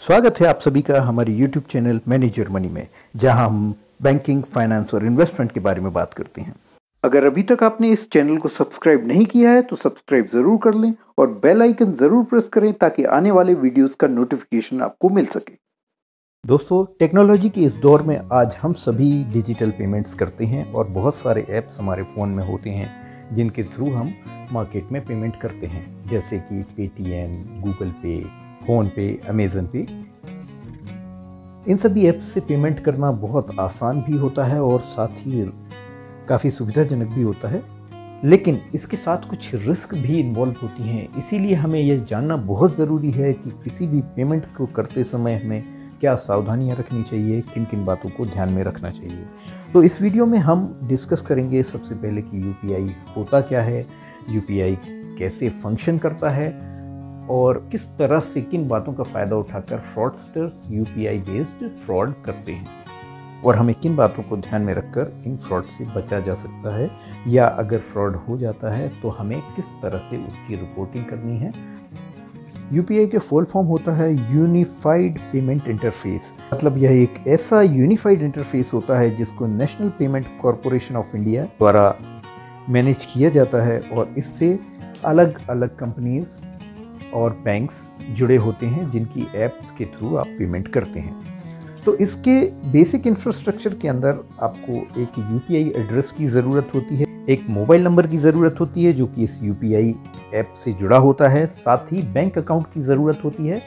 स्वागत है आप सभी का हमारे YouTube चैनल मैनेजर मनी में, जहां हम बैंकिंग, फाइनेंस और इन्वेस्टमेंट के बारे में बात करते हैं। अगर अभी तक आपने इस चैनल को सब्सक्राइब नहीं किया है तो सब्सक्राइब जरूर कर लें और बेल आइकन जरूर प्रेस करें ताकि आने वाले वीडियोस का नोटिफिकेशन आपको मिल सके। दोस्तों, टेक्नोलॉजी के इस दौर में आज हम सभी डिजिटल पेमेंट्स करते हैं और बहुत सारे ऐप्स हमारे फ़ोन में होते हैं जिनके थ्रू हम मार्केट में पेमेंट करते हैं, जैसे कि पेटीएम, गूगल पे, फ़ोन पे, अमेज़न पे। इन सभी ऐप्स से पेमेंट करना बहुत आसान भी होता है और साथ ही काफ़ी सुविधाजनक भी होता है, लेकिन इसके साथ कुछ रिस्क भी इन्वॉल्व होती हैं। इसीलिए हमें यह जानना बहुत ज़रूरी है कि किसी भी पेमेंट को करते समय हमें क्या सावधानियां रखनी चाहिए, किन किन बातों को ध्यान में रखना चाहिए। तो इस वीडियो में हम डिस्कस करेंगे सबसे पहले कि यूपीआई होता क्या है, यूपीआई कैसे फंक्शन करता है और किस तरह से किन बातों का फ़ायदा उठाकर फ्रॉडस्टर्स यूपीआई बेस्ड फ्रॉड करते हैं और हमें किन बातों को ध्यान में रखकर इन फ्रॉड से बचा जा सकता है, या अगर फ्रॉड हो जाता है तो हमें किस तरह से उसकी रिपोर्टिंग करनी है। यूपीआई के फुल फॉर्म होता है यूनिफाइड पेमेंट इंटरफेस। मतलब यह एक ऐसा यूनिफाइड इंटरफेस होता है जिसको national payment corporation of India द्वारा मैनेज किया जाता है और इससे अलग अलग कंपनीज और बैंक्स जुड़े होते हैं जिनकी ऐप्स के थ्रू आप पेमेंट करते हैं। तो इसके बेसिक इंफ्रास्ट्रक्चर के अंदर आपको एक यूपीआई एड्रेस की ज़रूरत होती है, एक मोबाइल नंबर की ज़रूरत होती है जो कि इस यूपीआई ऐप से जुड़ा होता है, साथ ही बैंक अकाउंट की ज़रूरत होती है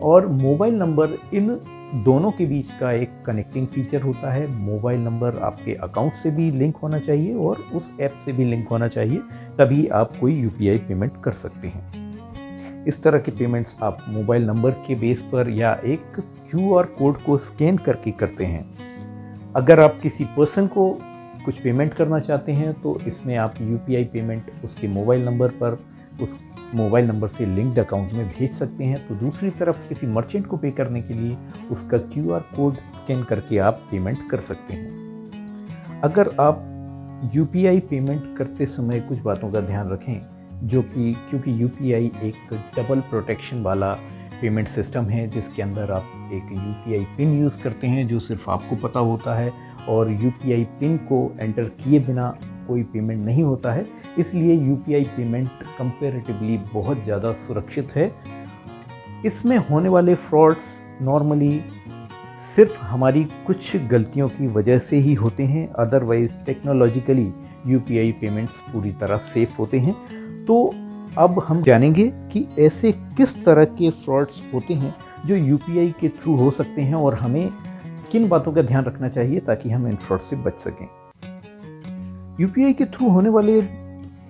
और मोबाइल नंबर, इन दोनों के बीच का एक कनेक्टिंग फीचर होता है। मोबाइल नंबर आपके अकाउंट से भी लिंक होना चाहिए और उस ऐप से भी लिंक होना चाहिए, तभी आप कोई यूपीआई पेमेंट कर सकते हैं। इस तरह के पेमेंट्स आप मोबाइल नंबर के बेस पर या एक क्यूआर कोड को स्कैन करके करते हैं। अगर आप किसी पर्सन को कुछ पेमेंट करना चाहते हैं तो इसमें आप यूपीआई पेमेंट उसके मोबाइल नंबर पर, उस मोबाइल नंबर से लिंक्ड अकाउंट में भेज सकते हैं। तो दूसरी तरफ किसी मर्चेंट को पे करने के लिए उसका क्यूआर कोड स्कैन करके आप पेमेंट कर सकते हैं। अगर आप यूपीआई पेमेंट करते समय कुछ बातों का ध्यान रखें, जो कि क्योंकि यूपीआई एक डबल प्रोटेक्शन वाला पेमेंट सिस्टम है जिसके अंदर आप एक यूपीआई पिन यूज़ करते हैं जो सिर्फ आपको पता होता है और यूपीआई पिन को एंटर किए बिना कोई पेमेंट नहीं होता है, इसलिए यूपीआई पेमेंट कंपैरेटिवली बहुत ज़्यादा सुरक्षित है। इसमें होने वाले फ्रॉड्स नॉर्मली सिर्फ हमारी कुछ गलतियों की वजह से ही होते हैं, अदरवाइज टेक्नोलॉजिकली यूपीआई पेमेंट्स पूरी तरह सेफ होते हैं। तो अब हम जानेंगे कि ऐसे किस तरह के फ्रॉड्स होते हैं जो यूपीआई के थ्रू हो सकते हैं और हमें किन बातों का ध्यान रखना चाहिए ताकि हम इन फ्रॉड से बच सकें। यूपीआई के थ्रू होने वाले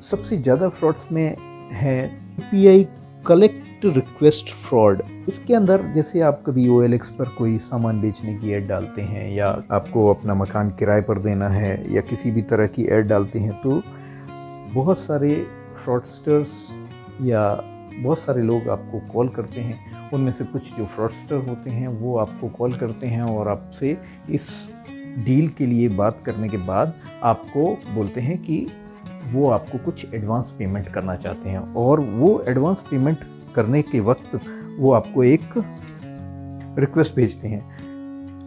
सबसे ज़्यादा फ्रॉड्स में है यूपीआई कलेक्ट रिक्वेस्ट फ्रॉड। इसके अंदर जैसे आप कभी OLX पर कोई सामान बेचने की ऐड डालते हैं या आपको अपना मकान किराए पर देना है या किसी भी तरह की ऐड डालते हैं, तो बहुत सारे फ्रॉडस्टर्स या बहुत सारे लोग आपको कॉल करते हैं। उनमें से कुछ जो फ्रॉडस्टर होते हैं वो आपको कॉल करते हैं और आपसे इस डील के लिए बात करने के बाद आपको बोलते हैं कि वो आपको कुछ एडवांस पेमेंट करना चाहते हैं और वो एडवांस पेमेंट करने के वक्त वो आपको एक रिक्वेस्ट भेजते हैं।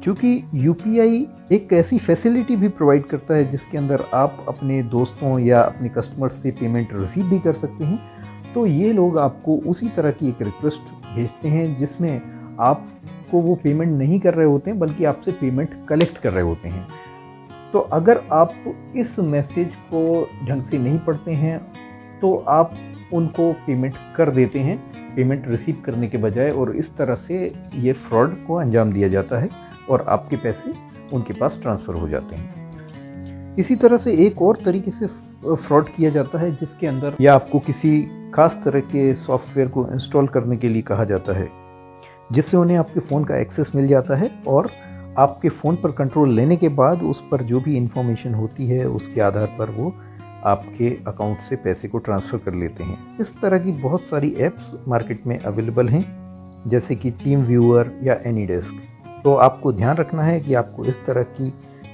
क्योंकि यूपीआई एक ऐसी फैसिलिटी भी प्रोवाइड करता है जिसके अंदर आप अपने दोस्तों या अपने कस्टमर्स से पेमेंट रिसीव भी कर सकते हैं, तो ये लोग आपको उसी तरह की एक रिक्वेस्ट भेजते हैं जिसमें आपको वो पेमेंट नहीं कर रहे होते हैं बल्कि आपसे पेमेंट कलेक्ट कर रहे होते हैं। तो अगर आप इस मैसेज को ढंग से नहीं पढ़ते हैं तो आप उनको पेमेंट कर देते हैं, पेमेंट रिसीव करने के बजाय, और इस तरह से ये फ्रॉड को अंजाम दिया जाता है और आपके पैसे उनके पास ट्रांसफ़र हो जाते हैं। इसी तरह से एक और तरीके से फ्रॉड किया जाता है जिसके अंदर या आपको किसी खास तरह के सॉफ्टवेयर को इंस्टॉल करने के लिए कहा जाता है जिससे उन्हें आपके फ़ोन का एक्सेस मिल जाता है और आपके फ़ोन पर कंट्रोल लेने के बाद उस पर जो भी इंफॉर्मेशन होती है उसके आधार पर वो आपके अकाउंट से पैसे को ट्रांसफ़र कर लेते हैं। इस तरह की बहुत सारी ऐप्स मार्केट में अवेलेबल हैं, जैसे कि टीम व्यूअर या एनीडेस्क। तो आपको ध्यान रखना है कि आपको इस तरह की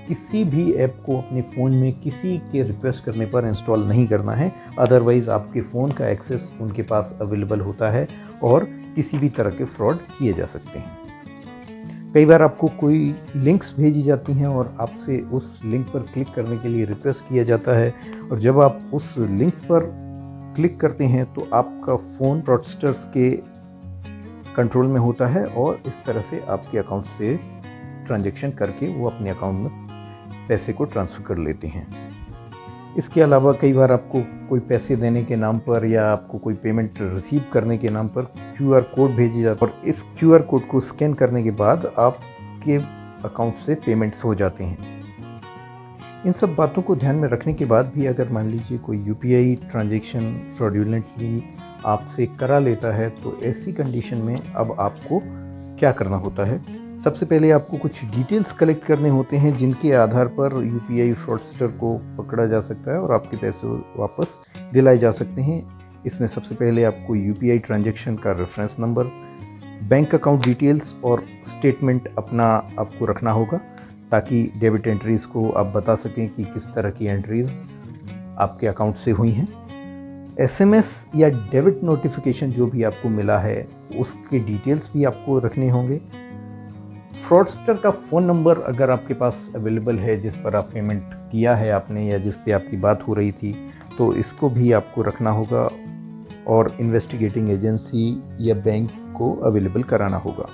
किसी भी ऐप को अपने फ़ोन में किसी के रिक्वेस्ट करने पर इंस्टॉल नहीं करना है, अदरवाइज़ आपके फ़ोन का एक्सेस उनके पास अवेलेबल होता है और किसी भी तरह के फ्रॉड किए जा सकते हैं। कई बार आपको कोई लिंक्स भेजी जाती हैं और आपसे उस लिंक पर क्लिक करने के लिए रिक्वेस्ट किया जाता है, और जब आप उस लिंक पर क्लिक करते हैं तो आपका फ़ोन फ्रॉडस्टर्स के कंट्रोल में होता है और इस तरह से आपके अकाउंट से ट्रांजैक्शन करके वो अपने अकाउंट में पैसे को ट्रांसफ़र कर लेते हैं। इसके अलावा कई बार आपको कोई पैसे देने के नाम पर या आपको कोई पेमेंट रिसीव करने के नाम पर QR कोड भेजी जाता है, और इस QR कोड को स्कैन करने के बाद आपके अकाउंट से पेमेंट्स हो जाते हैं। इन सब बातों को ध्यान में रखने के बाद भी अगर मान लीजिए कोई UPI ट्रांजैक्शन फ्रॉडुलेंटली आपसे करा लेता है, तो ऐसी कंडीशन में अब आपको क्या करना होता है। सबसे पहले आपको कुछ डिटेल्स कलेक्ट करने होते हैं जिनके आधार पर UPI फ्रॉडस्टर को पकड़ा जा सकता है और आपके पैसे वापस दिलाए जा सकते हैं। इसमें सबसे पहले आपको UPI ट्रांजैक्शन का reference number, bank account details और स्टेटमेंट अपना आपको रखना होगा, ताकि डेबिट एंट्रीज़ को आप बता सकें कि किस तरह की एंट्रीज़ आपके अकाउंट से हुई हैं। SMS या डेबिट नोटिफिकेशन जो भी आपको मिला है उसके डिटेल्स भी आपको रखने होंगे। फ्रॉडस्टर का फ़ोन नंबर अगर आपके पास अवेलेबल है जिस पर आप पेमेंट किया है आपने या जिस पे आपकी बात हो रही थी, तो इसको भी आपको रखना होगा और इन्वेस्टिगेटिंग एजेंसी या बैंक को अवेलेबल कराना होगा।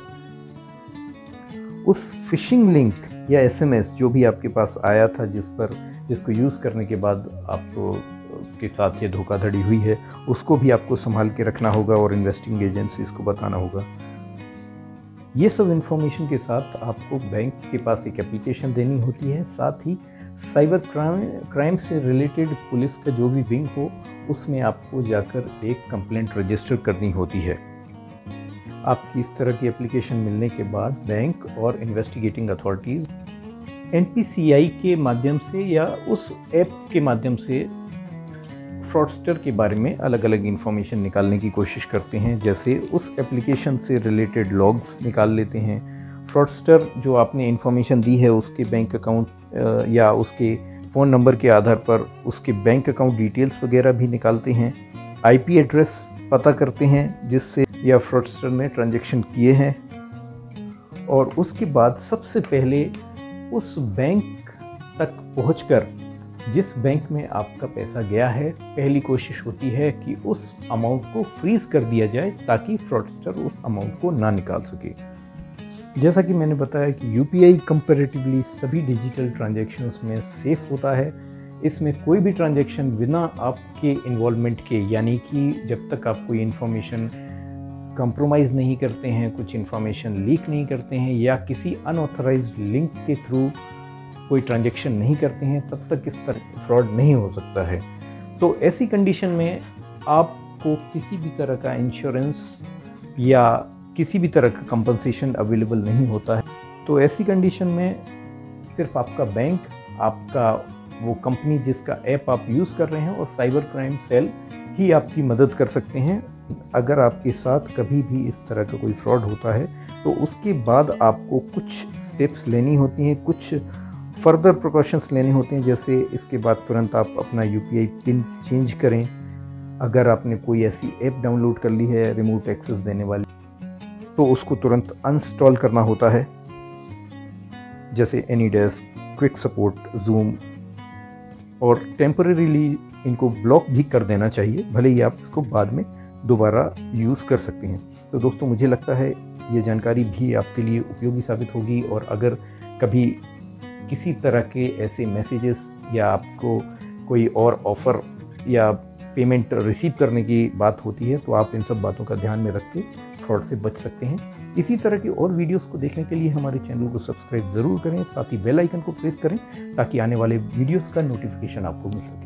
उस फिशिंग लिंक या SMS जो भी आपके पास आया था जिसको यूज़ करने के बाद आपको के साथ ये धोखाधड़ी हुई है, उसको भी आपको संभाल के रखना होगा और इन्वेस्टिगेटिंग एजेंसीज को बताना होगा। ये सब इन्फॉर्मेशन के साथ आपको बैंक के पास एक एप्लीकेशन देनी होती है। साथ ही साइबर क्राइम से रिलेटेड पुलिस का जो भी विंग हो उसमें आपको जाकर एक कंप्लेंट रजिस्टर करनी होती है। आपकी इस तरह की एप्लीकेशन मिलने के बाद बैंक और इन्वेस्टिगेटिंग अथॉरिटीज़ NPCI के माध्यम से या उस ऐप के माध्यम से फ्रॉडस्टर के बारे में अलग अलग इन्फॉर्मेशन निकालने की कोशिश करते हैं। जैसे उस एप्लीकेशन से रिलेटेड लॉग्स निकाल लेते हैं। फ्रॉडस्टर जो आपने इन्फॉर्मेशन दी है उसके बैंक अकाउंट या उसके फ़ोन नंबर के आधार पर उसके बैंक अकाउंट डिटेल्स वगैरह भी निकालते हैं। IP एड्रेस पता करते हैं जिससे या फ्रॉडस्टर ने ट्रांजैक्शन किए हैं, और उसके बाद सबसे पहले उस बैंक तक पहुंचकर जिस बैंक में आपका पैसा गया है, पहली कोशिश होती है कि उस अमाउंट को फ्रीज कर दिया जाए ताकि फ्रॉडस्टर उस अमाउंट को ना निकाल सके। जैसा कि मैंने बताया कि UPI कंपैरेटिवली सभी डिजिटल ट्रांजैक्शंस में सेफ होता है। इसमें कोई भी ट्रांजैक्शन बिना आपके इन्वॉल्वमेंट के, यानी कि जब तक आप कोई इन्फॉर्मेशन कंप्रोमाइज़ नहीं करते हैं, कुछ इन्फॉर्मेशन लीक नहीं करते हैं या किसी अनऑथराइज्ड लिंक के थ्रू कोई ट्रांजैक्शन नहीं करते हैं, तब तक इस तरह फ्रॉड नहीं हो सकता है। तो ऐसी कंडीशन में आपको किसी भी तरह का इंश्योरेंस या किसी भी तरह का कंपनसेशन अवेलेबल नहीं होता है। तो ऐसी कंडीशन में सिर्फ आपका बैंक, आपका वो कंपनी जिसका ऐप आप यूज़ कर रहे हैं और साइबर क्राइम सेल ही आपकी मदद कर सकते हैं। अगर आपके साथ कभी भी इस तरह का कोई फ्रॉड होता है तो उसके बाद आपको कुछ स्टेप्स लेनी होती हैं, कुछ फर्दर प्रिकॉशंस लेने होते हैं। जैसे इसके बाद तुरंत आप अपना UPI पिन चेंज करें। अगर आपने कोई ऐसी ऐप डाउनलोड कर ली है रिमोट एक्सेस देने वाली, तो उसको तुरंत अनइंस्टॉल करना होता है, जैसे एनीडेस्क, क्विक सपोर्ट, जूम, और टेम्परेरीली इनको ब्लॉक भी कर देना चाहिए, भले ही आप इसको बाद में दोबारा यूज़ कर सकते हैं। तो दोस्तों, मुझे लगता है ये जानकारी भी आपके लिए उपयोगी साबित होगी, और अगर कभी किसी तरह के ऐसे मैसेजेस या आपको कोई और ऑफ़र या पेमेंट रिसीव करने की बात होती है, तो आप इन सब बातों का ध्यान में रख के फ्रॉड से बच सकते हैं। इसी तरह की और वीडियोस को देखने के लिए हमारे चैनल को सब्सक्राइब ज़रूर करें, साथ ही बेल आइकन को प्रेस करें ताकि आने वाले वीडियोस का नोटिफिकेशन आपको मिल सके।